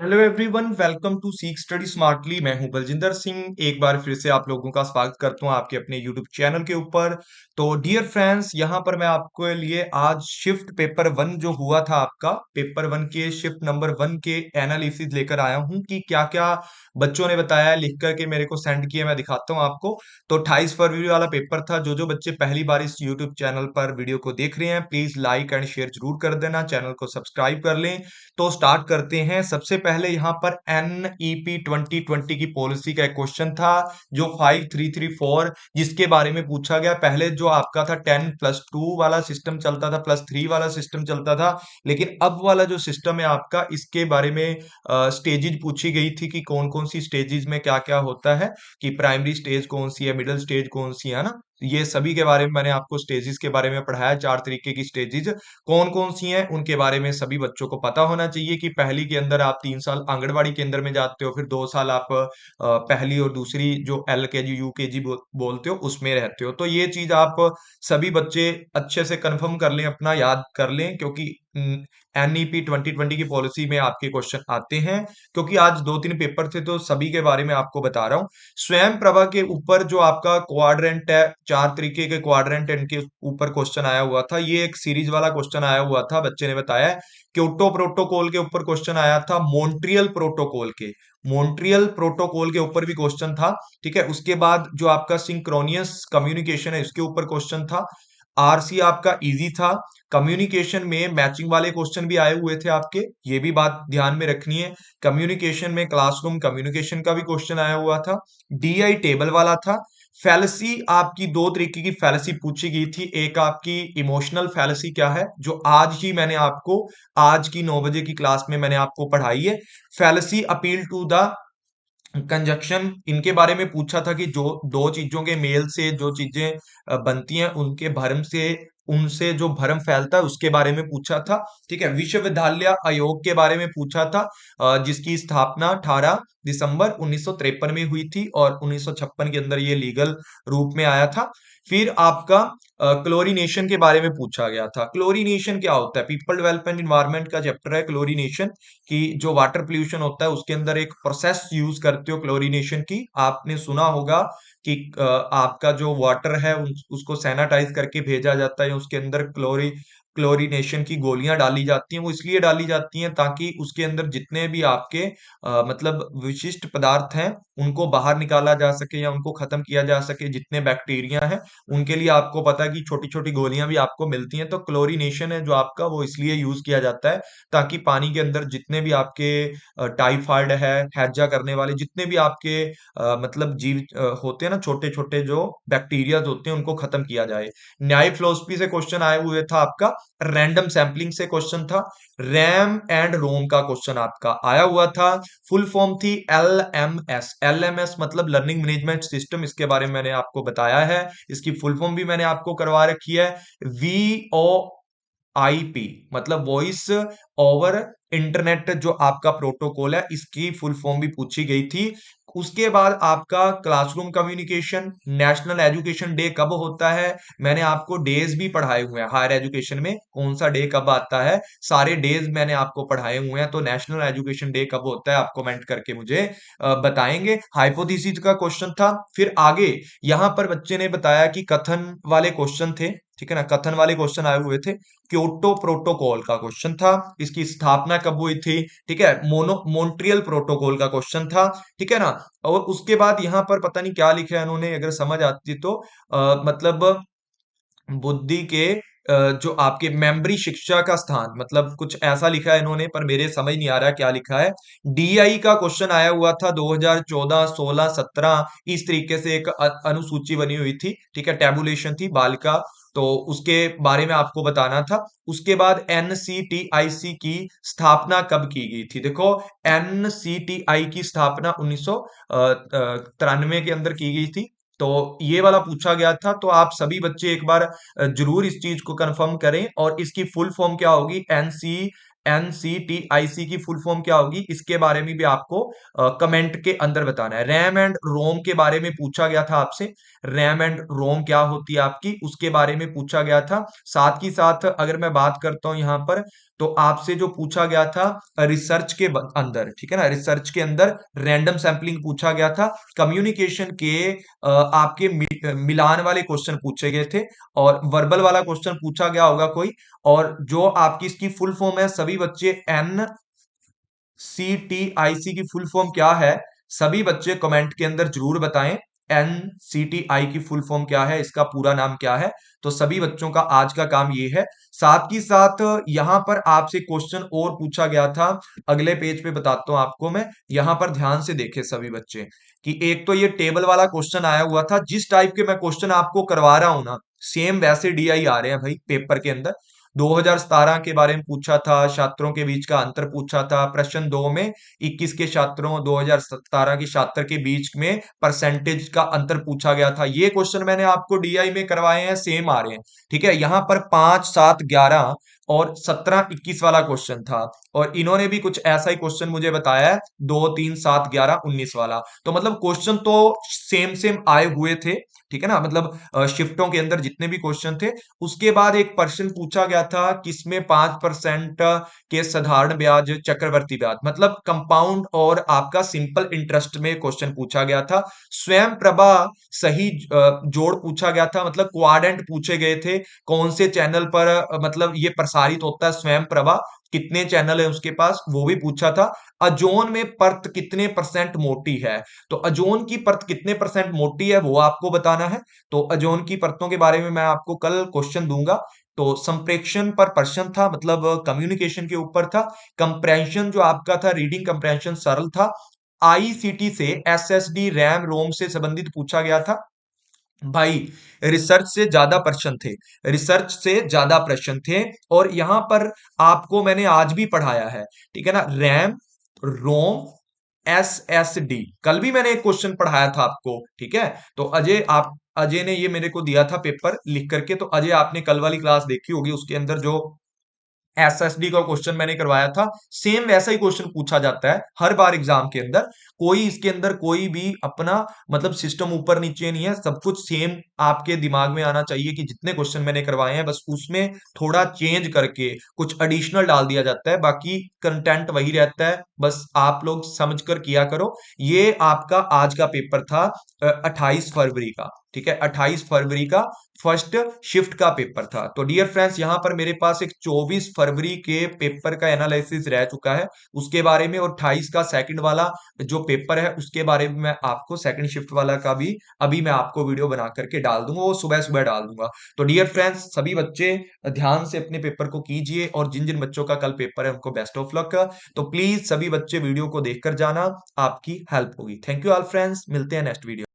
Hello everyone, welcome to सीख study smartly. मैं हूं बलजिंदर सिंह। एक बार फिर से आप लोगों का स्वागत करता हूं आपके अपने यूट्यूब चैनल के ऊपर। तो डियर फ्रेंड्स, यहां पर मैं आपके लिए आज शिफ्ट पेपर वन जो हुआ था, आपका पेपर वन के शिफ्ट नंबर वन के एनालिसिस लेकर आया हूं कि क्या क्या बच्चों ने बताया, लिख करके मेरे को सेंड किया। मैं दिखाता हूं आपको। तो 28 फरवरी वाला पेपर था। जो जो बच्चे पहली बार इस यूट्यूब चैनल पर वीडियो को देख रहे हैं, प्लीज लाइक एंड शेयर जरूर कर देना, चैनल को सब्सक्राइब कर लें। तो स्टार्ट करते हैं। सबसे पहले यहाँ पर NEP 2020 की पॉलिसी का एक क्वेश्चन था, जो 5334, जिसके बारे में पूछा गया। पहले जो आपका था 10+2 वाला सिस्टम चलता था, +3 वाला सिस्टम चलता था, लेकिन अब वाला जो सिस्टम है आपका, इसके बारे में स्टेजेस पूछी गई थी कि कौन कौन सी स्टेजेस में क्या क्या होता है, कि प्राइमरी स्टेज कौन सी है, मिडिल स्टेज कौन सी है ना। ये सभी के बारे में मैंने आपको स्टेजेस के बारे में पढ़ाया। 4 तरीके की स्टेजेस कौन कौन सी हैं, उनके बारे में सभी बच्चों को पता होना चाहिए। कि पहली के अंदर आप 3 साल आंगनवाड़ी केंद्र में जाते हो, फिर 2 साल आप पहली और दूसरी जो LKG UKG बोलते हो, उसमें रहते हो। तो ये चीज आप सभी बच्चे अच्छे से कंफर्म कर लें, अपना याद कर लें, क्योंकि NEP 2020 की पॉलिसी में आपके क्वेश्चन आते हैं। क्योंकि आज 2-3 पेपर थे, तो सभी के बारे में आपको बता रहा हूँ। स्वयं प्रभा के ऊपर जो आपका क्वाड्रेंट है, 4 तरीके के क्वाड्रेंट, इनके ऊपर क्वेश्चन आया हुआ था। ये एक सीरीज वाला क्वेश्चन आया हुआ था। बच्चे ने बताया क्योटो प्रोटोकॉल के ऊपर क्वेश्चन आया था, मॉन्ट्रियल प्रोटोकॉल के ऊपर भी क्वेश्चन था। ठीक है। उसके बाद जो आपका सिंक्रोनियस कम्युनिकेशन है, इसके ऊपर क्वेश्चन था। RC आपका इजी था। कम्युनिकेशन में मैचिंग वाले क्वेश्चन भी आए हुए थे आपके, ये भी बात ध्यान में रखनी है। कम्युनिकेशन में क्लासरूम कम्युनिकेशन का भी क्वेश्चन आया हुआ था। DI टेबल वाला था। फैलेसी आपकी 2 तरीके की फैलेसी पूछी गई थी। एक आपकी इमोशनल फैलेसी क्या है, जो आज ही मैंने आपको, आज की 9 बजे की क्लास में मैंने आपको पढ़ाई है। Fallacy appeal to the conjunction, इनके बारे में पूछा था कि जो दो चीजों के मेल से जो चीजें बनती हैं, उनके भरम से, उनसे जो भरम फैलता है, उसके बारे में पूछा था। ठीक है। विश्वविद्यालय आयोग के बारे में पूछा था, जिसकी स्थापना 18 दिसंबर 1953 में हुई थी, और 1956 के अंदर ये लीगल रूप में आया था। फिर आपका क्लोरीनेशन के बारे में पूछा गया था। क्लोरीनेशन क्या होता है? पीपल डेवलपमेंट इन्वायरमेंट का चैप्टर है क्लोरीनेशन, कि जो वाटर पोल्यूशन होता है, उसके अंदर एक प्रोसेस यूज करते हो क्लोरीनेशन की। आपने सुना होगा कि आपका जो वाटर है, उसको सैनिटाइज करके भेजा जाता है, उसके अंदर क्लोरीनेशन की गोलियां डाली जाती हैं। वो इसलिए डाली जाती हैं ताकि उसके अंदर जितने भी आपके मतलब विशिष्ट पदार्थ हैं, उनको बाहर निकाला जा सके, या उनको खत्म किया जा सके। जितने बैक्टीरिया हैं, उनके लिए आपको पता है कि छोटी छोटी गोलियां भी आपको मिलती हैं। तो क्लोरीनेशन है जो आपका, वो इसलिए यूज किया जाता है ताकि पानी के अंदर जितने भी आपके टाइफाइड है, हैजा करने वाले जितने भी आपके मतलब जीव होते हैं ना, छोटे छोटे जो बैक्टीरिया होते हैं, उनको खत्म किया जाए। न्याय फिलोसफी से क्वेश्चन आए हुए था आपका। रैंडम सैंपलिंग से क्वेश्चन था। रैम एंड रोम का क्वेश्चन आपका आया हुआ था। फुल फॉर्म थी LMS मतलब लर्निंग मैनेजमेंट सिस्टम। इसके बारे में मैंने आपको बताया है। इसकी फुल फॉर्म भी मैंने आपको करवा रखी है। VoIP मतलब वॉइस ओवर इंटरनेट, जो आपका प्रोटोकॉल है, इसकी फुल फॉर्म भी पूछी गई थी। उसके बाद आपका classroom communication. National education day कब होता है? मैंने आपको डेज भी पढ़ाए हुए हैं। हायर एजुकेशन में कौन सा डे कब आता है, सारे डेज मैंने आपको पढ़ाए हुए हैं। तो नेशनल एजुकेशन डे कब होता है, आप कमेंट करके मुझे बताएंगे। हाइपोथेसिस का क्वेश्चन था। फिर आगे यहां पर बच्चे ने बताया कि कथन वाले क्वेश्चन थे। ठीक है ना, कथन वाले क्वेश्चन आए हुए थे। क्योटो प्रोटोकॉल का क्वेश्चन था, इसकी स्थापना कब हुई थी। ठीक है। मॉन्ट्रियल प्रोटोकॉल का क्वेश्चन था। ठीक है ना। और उसके बाद यहाँ पर पता नहीं क्या लिखा है इन्होंने, अगर समझ आती तो मतलब बुद्धि के जो आपके मेमोरी शिक्षा का स्थान, मतलब कुछ ऐसा लिखा है इन्होंने, पर मेरे समझ नहीं आ रहा क्या लिखा है। DI का क्वेश्चन आया हुआ था 2014, 16, 17, इस तरीके से एक अनुसूची बनी हुई थी। ठीक है। टेबुलेशन थी बालिका, तो उसके बारे में आपको बताना था। उसके बाद NCTIC की स्थापना कब की गई थी? देखो, NCTI की स्थापना 1993 के अंदर की गई थी। तो ये वाला पूछा गया था। तो आप सभी बच्चे एक बार जरूर इस चीज को कंफर्म करें। और इसकी फुल फॉर्म क्या होगी, NCTIC की फुल फॉर्म क्या होगी, इसके बारे में भी आपको कमेंट के अंदर बताना है। रैम एंड रोम के बारे में पूछा गया था आपसे। रैम एंड रोम क्या होती है आपकी, उसके बारे में पूछा गया था। साथ ही साथ अगर मैं बात करता हूं यहां पर, तो आपसे जो पूछा गया था रिसर्च के अंदर, ठीक है ना, रिसर्च के अंदर रैंडम सैंपलिंग पूछा गया था। कम्युनिकेशन के आपके मिलान वाले क्वेश्चन पूछे गए थे, और वर्बल वाला क्वेश्चन पूछा गया होगा कोई। और जो आपकी इसकी फुल फॉर्म है, सभी बच्चे NCTIC की फुल फॉर्म क्या है, सभी बच्चे कमेंट के अंदर जरूर बताएं। NCTI की फुल फॉर्म क्या है, इसका पूरा नाम क्या है। तो सभी बच्चों का आज का काम ये है। साथ ही साथ यहां पर आपसे क्वेश्चन और पूछा गया था, अगले पेज पे बताता हूं आपको मैं। यहां पर ध्यान से देखे सभी बच्चे कि एक तो ये टेबल वाला क्वेश्चन आया हुआ था, जिस टाइप के मैं क्वेश्चन आपको करवा रहा हूं ना, सेम वैसे DI आ रहे हैं भाई पेपर के अंदर। 2017 के बारे में पूछा था, छात्रों के बीच का अंतर पूछा था। प्रश्न 2 में 21 के छात्रों 2017 के छात्र के बीच में परसेंटेज का अंतर पूछा गया था। ये क्वेश्चन मैंने आपको DI में करवाए हैं, सेम आ रहे हैं। ठीक है, यहां पर 5, 7, 11 और 17, 21 वाला क्वेश्चन था। और इन्होंने भी कुछ ऐसा ही क्वेश्चन मुझे बताया है, 2, 3, 7, 11, 19 वाला। तो मतलब क्वेश्चन तो सेम सेम आए हुए थे, ठीक है ना, मतलब शिफ्टों के अंदर जितने भी क्वेश्चन थे। उसके बाद एक प्रश्न पूछा गया था किसमें 5% के साधारण ब्याज चक्रवर्ती ब्याज, मतलब कंपाउंड और आपका सिंपल इंटरेस्ट में क्वेश्चन पूछा गया था। स्वयं प्रभा सही जोड़ पूछा गया था, मतलब क्वाड्रेंट पूछे गए थे। कौन से चैनल पर मतलब ये प्रसारित होता है स्वयं प्रभा, कितने चैनल है उसके पास, वो भी पूछा था। अजोन में परत कितने परसेंट मोटी है, तो अजोन की परत कितने परसेंट मोटी है वो आपको बताना है। तो अजोन की परतों के बारे में मैं आपको कल क्वेश्चन दूंगा। तो संप्रेक्षण पर प्रश्न था, मतलब कम्युनिकेशन के ऊपर था। कंप्रेंशन जो आपका था, रीडिंग कंप्रेंशन सरल था। आईसीटी से SSD रैम रोम से संबंधित पूछा गया था भाई। रिसर्च से ज्यादा प्रश्न थे, रिसर्च से ज्यादा प्रश्न थे। और यहां पर आपको मैंने आज भी पढ़ाया है, ठीक है ना, रैम, रोम, SSD। कल भी मैंने एक क्वेश्चन पढ़ाया था आपको, ठीक है। तो अजय ने ये मेरे को दिया था पेपर लिख करके। तो अजय, आपने कल वाली क्लास देखी होगी, उसके अंदर जो SSD का क्वेश्चन मैंने करवाया था, सेम वैसा ही क्वेश्चन पूछा जाता है हर बार एग्जाम के अंदर। कोई इसके अंदर कोई भी अपना मतलब सिस्टम ऊपर नीचे नहीं है, सब कुछ सेम आपके दिमाग में आना चाहिए कि जितने क्वेश्चन मैंने करवाए हैं, बस उसमें थोड़ा चेंज करके कुछ एडिशनल डाल दिया जाता है, बाकी कंटेंट वही रहता है। बस आप लोग समझ कर किया करो। ये आपका आज का पेपर था 28 फरवरी का, ठीक है, 28 फरवरी का फर्स्ट शिफ्ट का पेपर था। तो डियर फ्रेंड्स, यहां पर मेरे पास एक 24 फरवरी के पेपर का एनालिसिस रह चुका है, उसके बारे में। और 28 का सेकंड वाला जो पेपर है उसके बारे में मैं आपको सेकंड शिफ्ट वाला का भी अभी मैं आपको वीडियो बना करके डाल दूंगा, वो सुबह सुबह डाल दूंगा। तो डियर फ्रेंड्स, सभी बच्चे ध्यान से अपने पेपर को कीजिए, और जिन जिन बच्चों का कल पेपर है उनको बेस्ट ऑफ लक। तो प्लीज सभी बच्चे वीडियो को देखकर जाना, आपकी हेल्प होगी। थैंक यू ऑल फ्रेंड्स, मिलते हैं नेक्स्ट वीडियो।